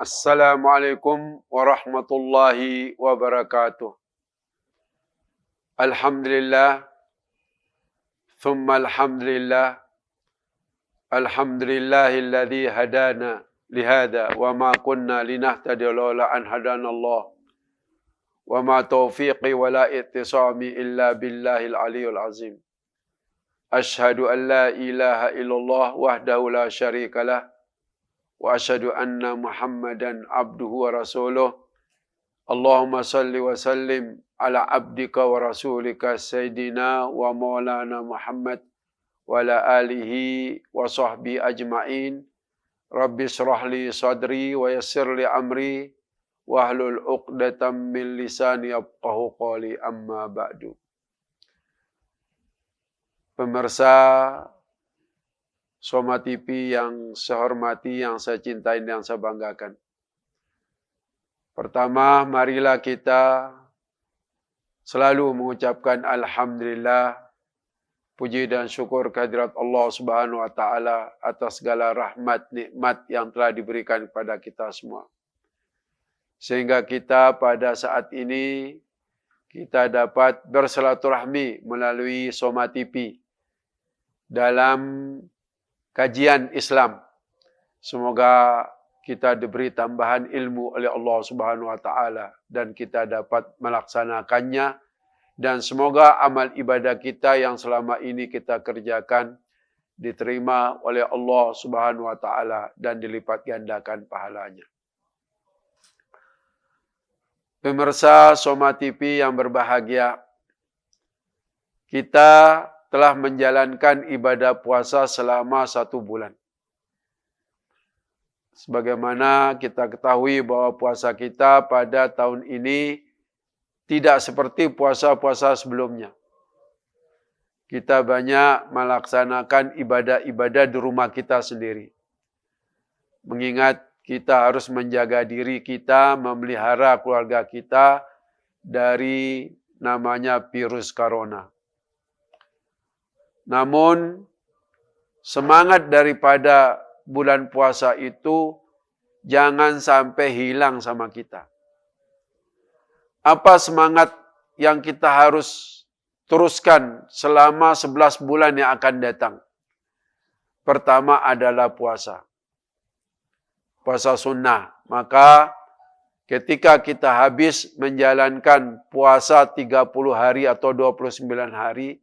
Assalamualaikum warahmatullahi wabarakatuh. Alhamdulillah, thumma alhamdulillah, alhamdulillahilladzi hadana lihada wa ma kunna linahtadiya laula an hadanallah wa ma taufiqi wa la ittisami illa billahil aliyyil azim. Ashhadu an la ilaha illallah wahdahu la syarikalah wa asyhadu anna Muhammadan abduhu wa rasuluh. Allahumma salli wa sallim ala abdika wa rasulika sayyidina wa maulana Muhammad wa ala alihi wa sahbihi ajma'in. Rabbi shrah li sadri wa yassir li amri wa hlul 'uqdatam min lisani yafqahu qawli, amma ba'du. Pemirsa Soma TV yang saya hormati, yang saya cintai, yang saya banggakan. Pertama, marilah kita selalu mengucapkan Alhamdulillah, puji dan syukur kehadirat Allah Subhanahu wa Ta'ala atas segala rahmat nikmat yang telah diberikan kepada kita semua. Sehingga kita pada saat ini kita dapat bersilaturahmi melalui Soma TV dalam kajian Islam. Semoga kita diberi tambahan ilmu oleh Allah Subhanahu wa Ta'ala dan kita dapat melaksanakannya, dan semoga amal ibadah kita yang selama ini kita kerjakan diterima oleh Allah Subhanahu wa Ta'ala dan dilipat gandakan pahalanya. Pemirsa Soma TV yang berbahagia, kita telah menjalankan ibadah puasa selama 1 bulan. Sebagaimana kita ketahui bahwa puasa kita pada tahun ini tidak seperti puasa-puasa sebelumnya. Kita banyak melaksanakan ibadah-ibadah di rumah kita sendiri. Mengingat kita harus menjaga diri kita, memelihara keluarga kita dari namanya virus corona. Namun, semangat daripada bulan puasa itu jangan sampai hilang sama kita. Apa semangat yang kita harus teruskan selama 11 bulan yang akan datang? Pertama adalah puasa. Puasa sunnah. Maka ketika kita habis menjalankan puasa 30 hari atau 29 hari,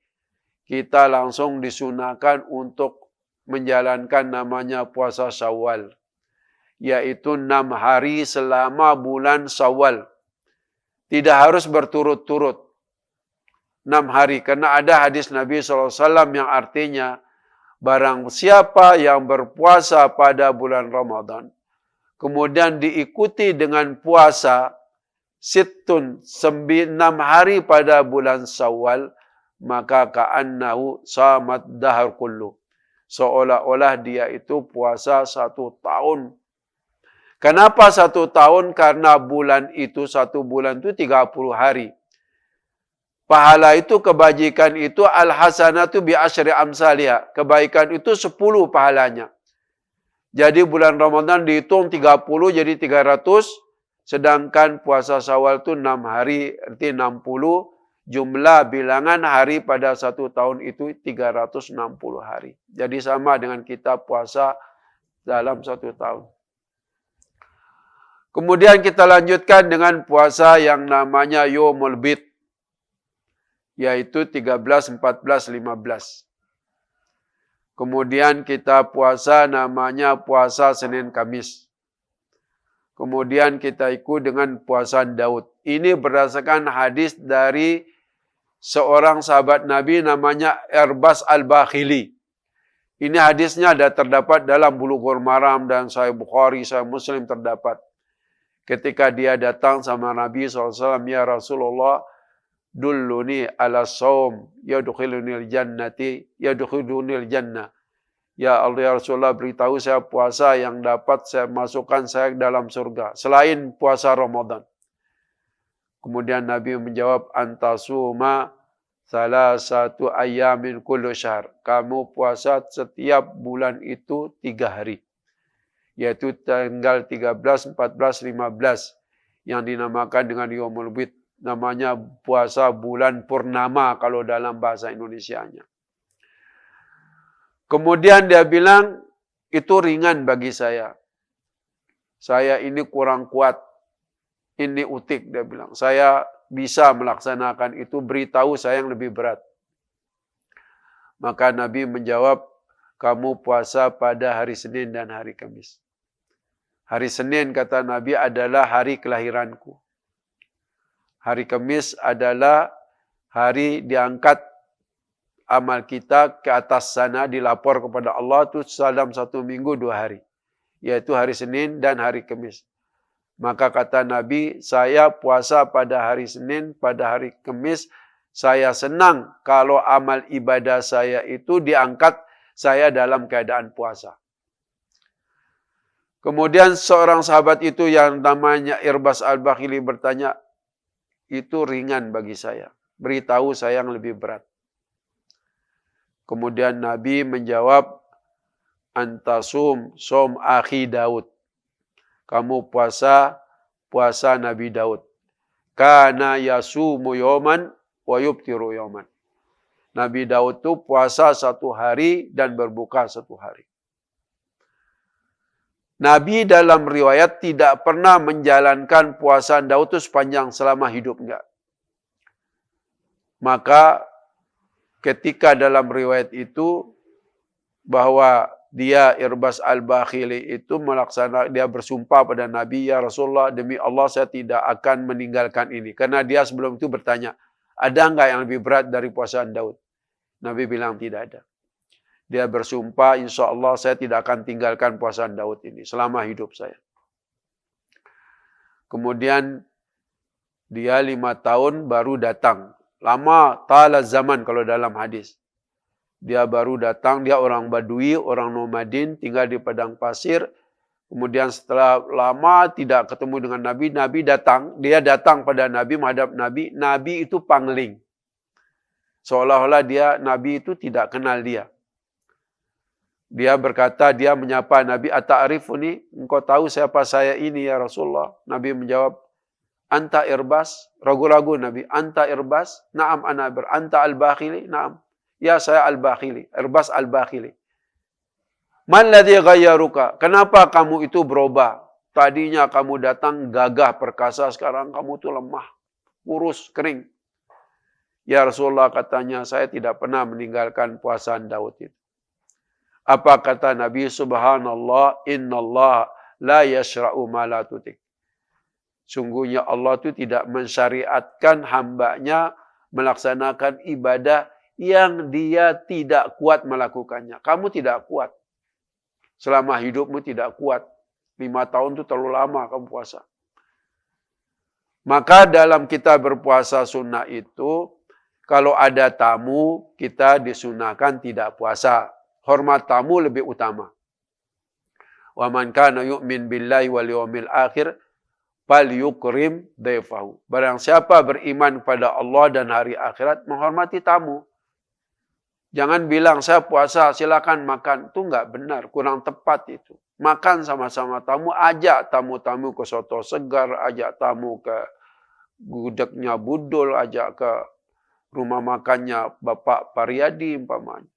kita langsung disunahkan untuk menjalankan namanya puasa Syawal, yaitu 6 hari selama bulan Syawal. Tidak harus berturut-turut 6 hari, karena ada hadis Nabi SAW yang artinya, barang siapa yang berpuasa pada bulan Ramadan, kemudian diikuti dengan puasa 6 hari pada bulan Syawal, maka ka'annahu samat dahar kullu. Seolah-olah dia itu puasa 1 tahun. Kenapa 1 tahun? Karena bulan itu, 1 bulan itu 30 hari. Pahala itu, kebajikan itu, al-hasanatu bi asyri amsalihha. Kebaikan itu 10 pahalanya. Jadi bulan Ramadan dihitung 30 jadi 300. Sedangkan puasa Syawal itu 6 hari, arti 60. Jumlah bilangan hari pada 1 tahun itu 360 hari. Jadi sama dengan kita puasa dalam 1 tahun. Kemudian kita lanjutkan dengan puasa yang namanya Yaumul Bid, yaitu 13, 14, 15. Kemudian kita puasa namanya puasa Senin Kamis. Kemudian kita ikut dengan puasa Daud. Ini berdasarkan hadis dari seorang sahabat Nabi namanya Irbas al-Bakhili. Ini hadisnya ada terdapat dalam Bulughul Maram dan Sahih Bukhari, Sahih Muslim terdapat. Ketika dia datang sama Nabi SAW, ya Rasulullah, dulluni ala saum yadkhulunil jannati yadkhulunil jannah. Ya Allah, ya Rasulullah, beritahu saya puasa yang dapat saya masukkan saya dalam surga selain puasa Ramadan. Kemudian Nabi menjawab, antasuma salah satu ayamin kullu syahr. Kamu puasa setiap bulan itu 3 hari. yaitu tanggal 13, 14, 15 yang dinamakan dengan Yaumul Bid, namanya puasa bulan purnama kalau dalam bahasa Indonesianya. Kemudian dia bilang, itu ringan bagi saya. Saya ini kurang kuat, ini utik, dia bilang. Saya bisa melaksanakan itu, beritahu saya yang lebih berat. Maka Nabi menjawab, kamu puasa pada hari Senin dan hari Kamis. Hari Senin, kata Nabi, adalah hari kelahiranku. Hari Kamis adalah hari diangkat amal kita ke atas sana, dilapor kepada Allah itu dalam 1 minggu 2 hari. Yaitu hari Senin dan hari Kamis. Maka kata Nabi, saya puasa pada hari Senin, pada hari Kamis. Saya senang kalau amal ibadah saya itu diangkat saya dalam keadaan puasa. Kemudian seorang sahabat itu yang namanya Irbas Al-Bakhili bertanya, itu ringan bagi saya. Beritahu saya yang lebih berat. Kemudian Nabi menjawab, antasum som akhi Daud. Kamu puasa Nabi Daud. Kana yasumu yawman wa yubtiru yawman. Nabi Daud itu puasa 1 hari dan berbuka 1 hari. Nabi dalam riwayat tidak pernah menjalankan puasa Daud itu sepanjang selama hidup, enggak. Maka ketika dalam riwayat itu bahwa dia Irbas Al-Bakhili itu dia bersumpah pada Nabi, ya Rasulullah, demi Allah saya tidak akan meninggalkan ini. Karena dia sebelum itu bertanya, ada enggak yang lebih berat dari puasa Daud? Nabi bilang tidak ada. Dia bersumpah, insya Allah saya tidak akan tinggalkan puasa Daud ini selama hidup saya. Kemudian dia 5 tahun baru datang. Lama, ta'ala zaman kalau dalam hadis. Dia baru datang, dia orang Badui, orang nomadin, tinggal di padang pasir. Kemudian setelah lama tidak ketemu dengan Nabi, Nabi datang. Dia datang pada Nabi, menghadap Nabi. Nabi itu pangling. Seolah-olah Nabi itu tidak kenal dia. Dia berkata, dia menyapa Nabi, ata'arifuni, engkau tahu siapa saya ini ya Rasulullah? Nabi menjawab, anta Irbas, ragu-ragu Nabi, anta Irbas, na'am ana anta Al-Bakhili, na'am. Ya saya Al-Bakhili, Irbas Al-Bakhili. Man ladzi ghayyaruka? Kenapa kamu itu berubah? Tadinya kamu datang gagah perkasa, sekarang kamu itu lemah, kurus, kering. Ya Rasulullah, katanya, saya tidak pernah meninggalkan puasaan Daud itu. Apa kata Nabi? Subhanallah, innallah la yashra'u ma la tutik. Sungguhnya Allah itu tidak mensyariatkan hambanya melaksanakan ibadah yang dia tidak kuat melakukannya. Kamu tidak kuat. Selama hidupmu tidak kuat. 5 tahun itu terlalu lama kamu puasa. Maka dalam kita berpuasa sunnah itu, kalau ada tamu, kita disunahkan tidak puasa. Hormat tamu lebih utama. Wa man kana yu'min billahi wal yawmil akhir falyukrim dayfahu. Barang siapa beriman kepada Allah dan hari akhirat, menghormati tamu. Jangan bilang saya puasa, silakan makan. Itu enggak benar, kurang tepat itu. Makan sama-sama tamu, ajak tamu-tamu ke soto segar, ajak tamu ke gudegnya Budul, ajak ke rumah makannya Bapak Pariyadi umpamanya.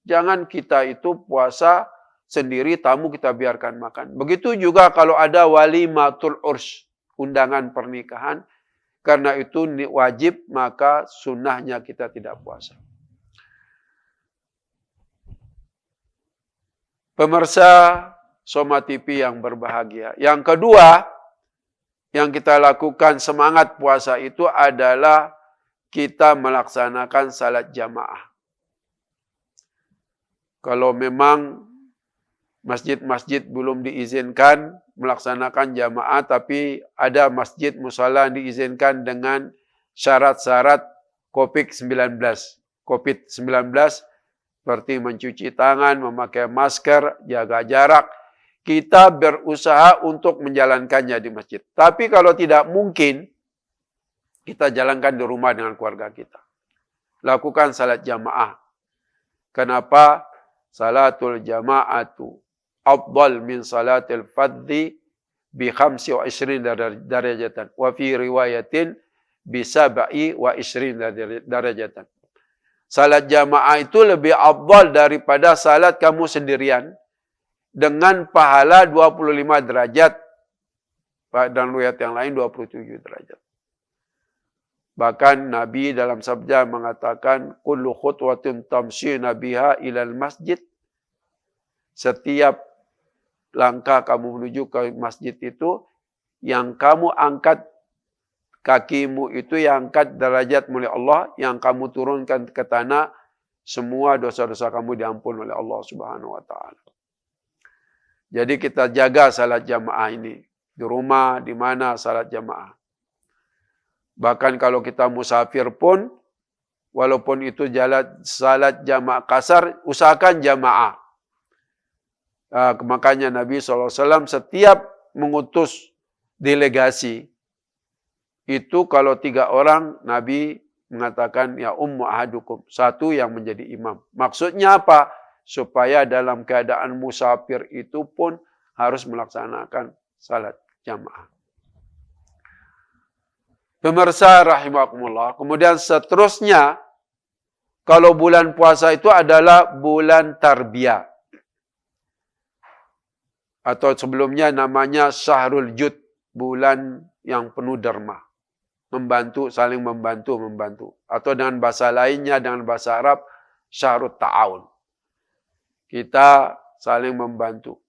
Jangan kita itu puasa sendiri, tamu kita biarkan makan. Begitu juga kalau ada walimatul urs, undangan pernikahan. Karena itu wajib, maka sunnahnya kita tidak puasa. Pemirsa Soma TV yang berbahagia. Yang kedua, yang kita lakukan semangat puasa itu adalah kita melaksanakan salat jamaah. Kalau memang masjid-masjid belum diizinkan melaksanakan jamaah, tapi ada masjid musala diizinkan dengan syarat-syarat COVID-19. COVID-19 seperti mencuci tangan, memakai masker, jaga jarak. Kita berusaha untuk menjalankannya di masjid. Tapi kalau tidak mungkin, kita jalankan di rumah dengan keluarga kita. Lakukan salat jamaah. Kenapa? Salatul jama'atu afdal min salatil fardhi bi 25 darajatan wa fi riwayatin bi 27 darajatan. Salat jamaah itu lebih afdal daripada salat kamu sendirian dengan pahala 25 derajat. Dan riwayat yang lain 27 derajat. Bahkan Nabi dalam sabda mengatakan, kullu khutwatin tamshina biha ilal masjid. Setiap langkah kamu menuju ke masjid itu, yang kamu angkat kakimu itu, yang angkat derajat oleh Allah, yang kamu turunkan ke tanah, semua dosa-dosa kamu diampun oleh Allah Subhanahu wa taala. Jadi kita jaga salat jamaah ini. Di rumah, di mana salat jamaah. Bahkan kalau kita musafir pun, walaupun itu salat jamaah kasar, usahakan jamaah. Makanya Nabi SAW setiap mengutus delegasi, itu kalau 3 orang, Nabi mengatakan, ya ummu ahadukum, 1 yang menjadi imam. Maksudnya apa? Supaya dalam keadaan musafir itu pun harus melaksanakan salat jamaah. Pemirsa rahimakumullah. Kemudian seterusnya, kalau bulan puasa itu adalah bulan tarbiyah. Atau sebelumnya namanya Syahrul Jud, bulan yang penuh derma. Membantu, saling membantu. Atau dengan bahasa lainnya, dengan bahasa Arab, Syahrul Ta'awun. Kita saling membantu.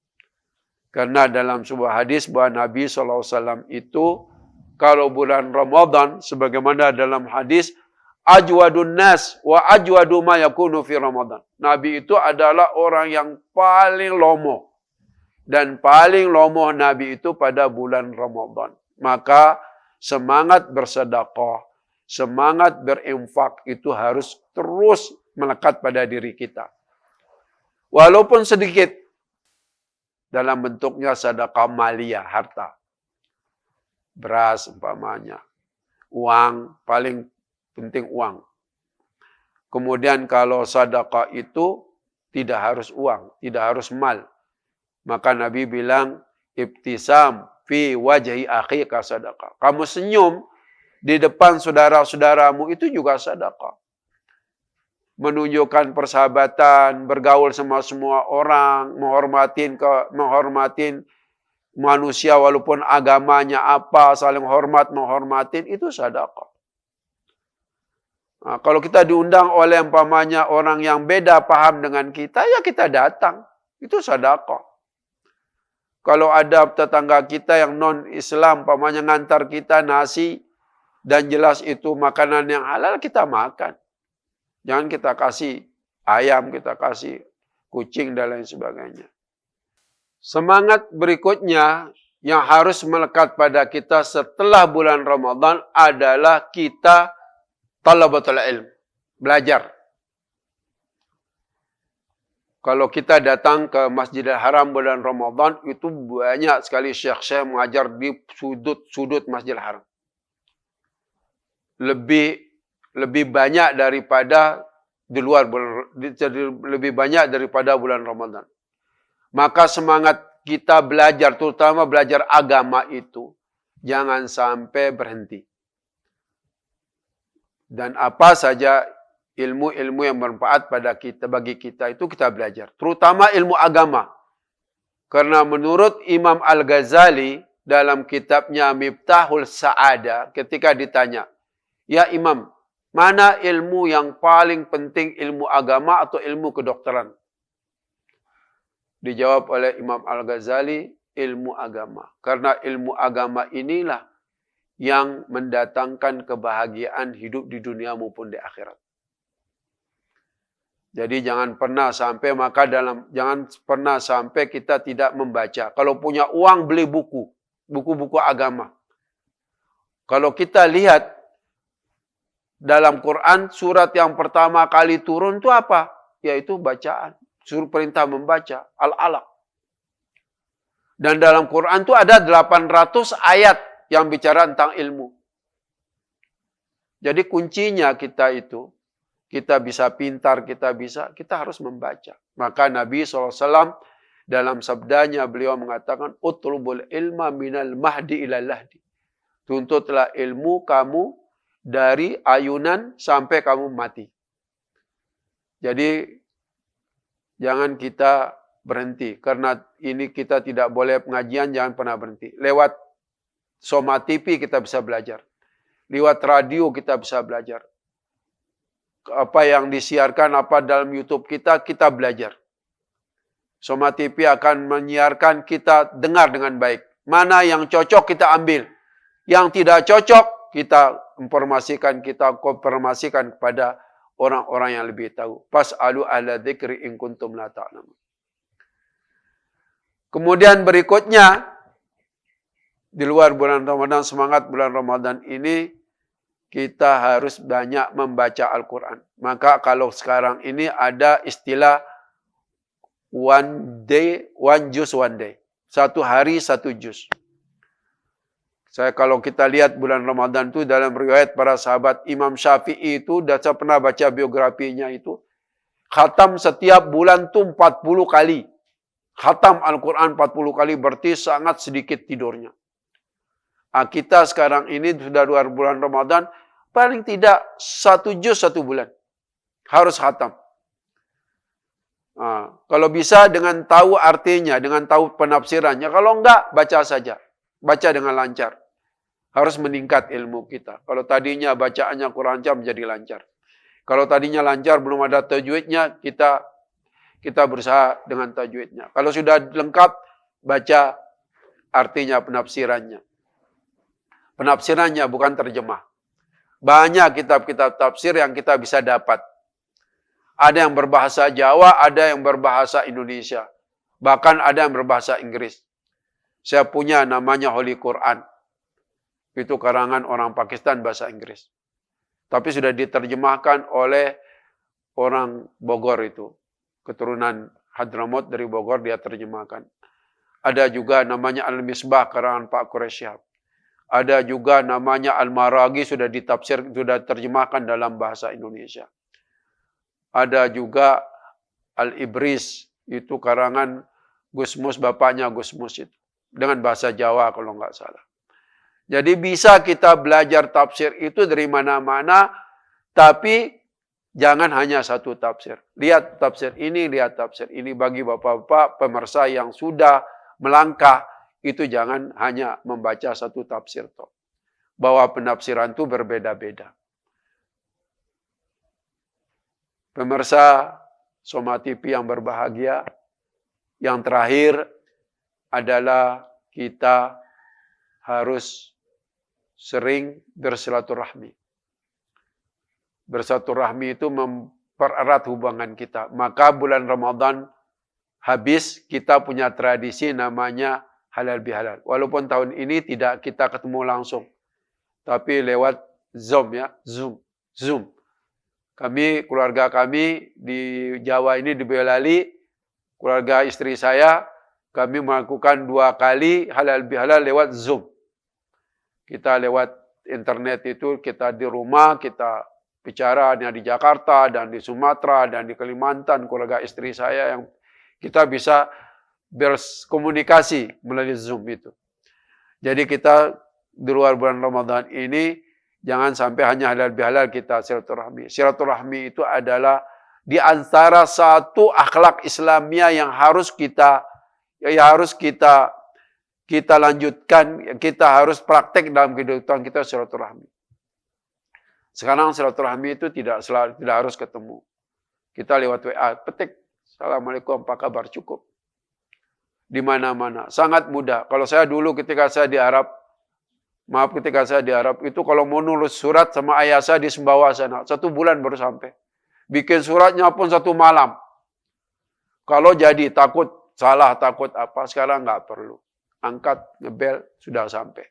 Karena dalam sebuah hadis bahwa Nabi SAW itu, kalau bulan Ramadan, sebagaimana dalam hadis, ajwadun nas wa ajwadu ma yakunu fi Ramadan. Nabi itu adalah orang yang paling lomoh. Dan paling lomoh Nabi itu pada bulan Ramadan. Maka semangat bersedekah, semangat berinfak itu harus terus melekat pada diri kita. Walaupun sedikit, dalam bentuknya sedekah maliyah, harta. Beras umpamanya. Uang, paling penting uang. Kemudian kalau sedekah itu tidak harus uang, tidak harus mal. Maka Nabi bilang, ibtisam fi wajhi akhika sedekah. Kamu senyum di depan saudara-saudaramu itu juga sedekah. Menunjukkan persahabatan, bergaul sama semua orang, menghormatin manusia walaupun agamanya apa, saling menghormatin, itu sedekah. Nah, kalau kita diundang oleh umpamanya orang yang beda paham dengan kita, ya kita datang. Itu sedekah. Kalau ada tetangga kita yang non-Islam, umpamanya ngantar kita nasi, dan jelas itu makanan yang halal, kita makan. Jangan kita kasih ayam, kita kasih kucing, dan lain sebagainya. Semangat berikutnya yang harus melekat pada kita setelah bulan Ramadan adalah kita talabatul ilm, belajar. Kalau kita datang ke Masjidil Haram bulan Ramadan, itu banyak sekali syekh-syekh mengajar di sudut-sudut Masjidil Haram. Lebih banyak daripada di luar, lebih banyak daripada bulan Ramadan. Maka semangat kita belajar, terutama belajar agama itu, jangan sampai berhenti. Dan apa saja ilmu-ilmu yang bermanfaat bagi kita itu kita belajar. Terutama ilmu agama. Karena menurut Imam Al-Ghazali dalam kitabnya Miftahul Sa'adah, ketika ditanya, ya Imam, mana ilmu yang paling penting, ilmu agama atau ilmu kedokteran? Dijawab oleh Imam Al-Ghazali, ilmu agama. Karena ilmu agama inilah yang mendatangkan kebahagiaan hidup di dunia maupun di akhirat. Jadi jangan pernah sampai kita tidak membaca. Kalau punya uang, beli buku-buku agama. Kalau kita lihat dalam Quran, surat yang pertama kali turun itu apa? Yaitu bacaan. Suruh perintah membaca, Al-Alaq. Dan dalam Quran itu ada 800 ayat yang bicara tentang ilmu. Jadi kuncinya kita bisa pintar, kita harus membaca. Maka Nabi SAW Dalam sabdanya beliau mengatakan, utlubul ilma minal mahdi ilal lahdi. Tuntutlah ilmu kamu dari ayunan sampai kamu mati. Jadi, jangan kita berhenti. Karena ini kita tidak boleh pengajian, jangan pernah berhenti. Lewat Soma TV kita bisa belajar. Lewat radio kita bisa belajar. Apa yang disiarkan, apa dalam YouTube kita, kita belajar. Soma TV akan menyiarkan, kita dengar dengan baik. Mana yang cocok kita ambil. Yang tidak cocok kita informasikan, kita konfirmasikan kepada orang-orang yang lebih tahu. Fas'alu ala dzikri in kuntum la ta'lamun. Kemudian berikutnya, di luar bulan Ramadan, semangat bulan Ramadan ini, kita harus banyak membaca Al-Quran. Maka kalau sekarang ini ada istilah one day, one juz one day. Satu hari, satu juz. Kalau kita lihat bulan Ramadan itu dalam riwayat para sahabat Imam Syafi'i itu, saya pernah baca biografinya itu, khatam setiap bulan itu 40 kali. Khatam Al-Quran 40 kali berarti sangat sedikit tidurnya. Kita sekarang ini sudah luar bulan Ramadan, paling tidak satu juz satu bulan. Harus khatam. Kalau bisa dengan tahu artinya, dengan tahu penafsirannya. Kalau enggak, baca saja. Baca dengan lancar. Harus meningkat ilmu kita. Kalau tadinya bacaannya kurang lancar, menjadi lancar. Kalau tadinya lancar, belum ada tajwidnya, kita berusaha dengan tajwidnya. Kalau sudah lengkap, baca artinya, penafsirannya. Penafsirannya bukan terjemah. Banyak kitab-kitab tafsir yang kita bisa dapat. Ada yang berbahasa Jawa, ada yang berbahasa Indonesia. Bahkan ada yang berbahasa Inggris. Saya punya namanya Holy Quran. Itu karangan orang Pakistan bahasa Inggris. Tapi sudah diterjemahkan oleh orang Bogor itu. Keturunan Hadramaut dari Bogor dia terjemahkan. Ada juga namanya Al-Misbah karangan Pak Quraisyhab. Ada juga namanya Al-Maraghi sudah ditafsir, sudah terjemahkan dalam bahasa Indonesia. Ada juga Al-Ibris, itu karangan Gusmus, bapaknya Gusmus itu. Dengan bahasa Jawa kalau nggak salah. Jadi bisa kita belajar tafsir itu dari mana-mana, tapi jangan hanya satu tafsir. Lihat tafsir ini, lihat tafsir ini. Bagi bapak-bapak pemirsa yang sudah melangkah, itu jangan hanya membaca satu tafsir toh. Bahwa penafsiran itu berbeda-beda. Pemirsa Soma TV yang berbahagia, yang terakhir adalah kita harus sering bersilaturahmi. Bersilaturahmi itu mempererat hubungan kita. Maka bulan Ramadan habis, kita punya tradisi namanya halal bihalal. Walaupun tahun ini tidak kita ketemu langsung. Tapi lewat Zoom ya, Zoom. Keluarga kami di Jawa ini, di Boyolali, keluarga istri saya, kami melakukan 2 kali halal bihalal lewat Zoom. Kita lewat internet itu, kita di rumah, kita bicara di Jakarta, dan di Sumatera, dan di Kalimantan, keluarga istri saya yang kita bisa berkomunikasi melalui Zoom itu. Jadi kita di luar bulan Ramadan ini, jangan sampai hanya halal bihalal kita silaturahmi. Silaturahmi itu adalah di antara satu akhlak Islamiyah yang harus kita lanjutkan, kita harus praktek dalam kehidupan kita silaturahmi. Sekarang silaturahmi itu tidak harus ketemu. Kita lewat WA, petik, Assalamualaikum, apa kabar, cukup. Di mana-mana, sangat mudah. Kalau saya dulu ketika saya di Arab itu kalau mau nulis surat sama ayah saya di Sumbawa sana, 1 bulan baru sampai. Bikin suratnya pun 1 malam. Kalau jadi takut salah, takut apa, sekarang nggak perlu. Angkat, ngebel, sudah sampai.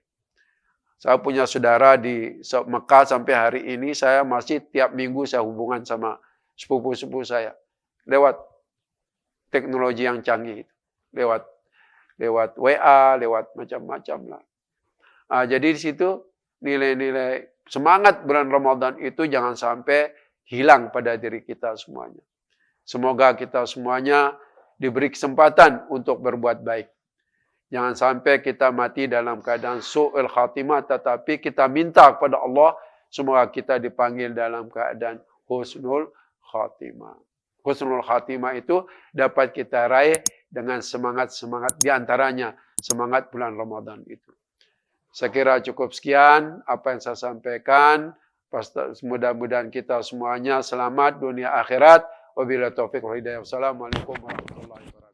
Saya punya saudara di Mekah sampai hari ini, saya masih tiap minggu saya hubungan sama sepupu-sepupu saya. Lewat teknologi yang canggih itu. Lewat WA, lewat macam-macam lah. Jadi di situ nilai-nilai semangat bulan Ramadan itu jangan sampai hilang pada diri kita semuanya. Semoga kita semuanya diberi kesempatan untuk berbuat baik. Jangan sampai kita mati dalam keadaan su'ul khatimah, tetapi kita minta kepada Allah semoga kita dipanggil dalam keadaan husnul khatimah. Husnul khatimah itu dapat kita raih dengan semangat-semangat, diantaranya semangat bulan Ramadan itu. Saya kira cukup sekian apa yang saya sampaikan. Mudah-mudahan kita semuanya selamat dunia akhirat. Wabillahi taufiq wal hidayah. Wassalamualaikum warahmatullahi wabarakatuh.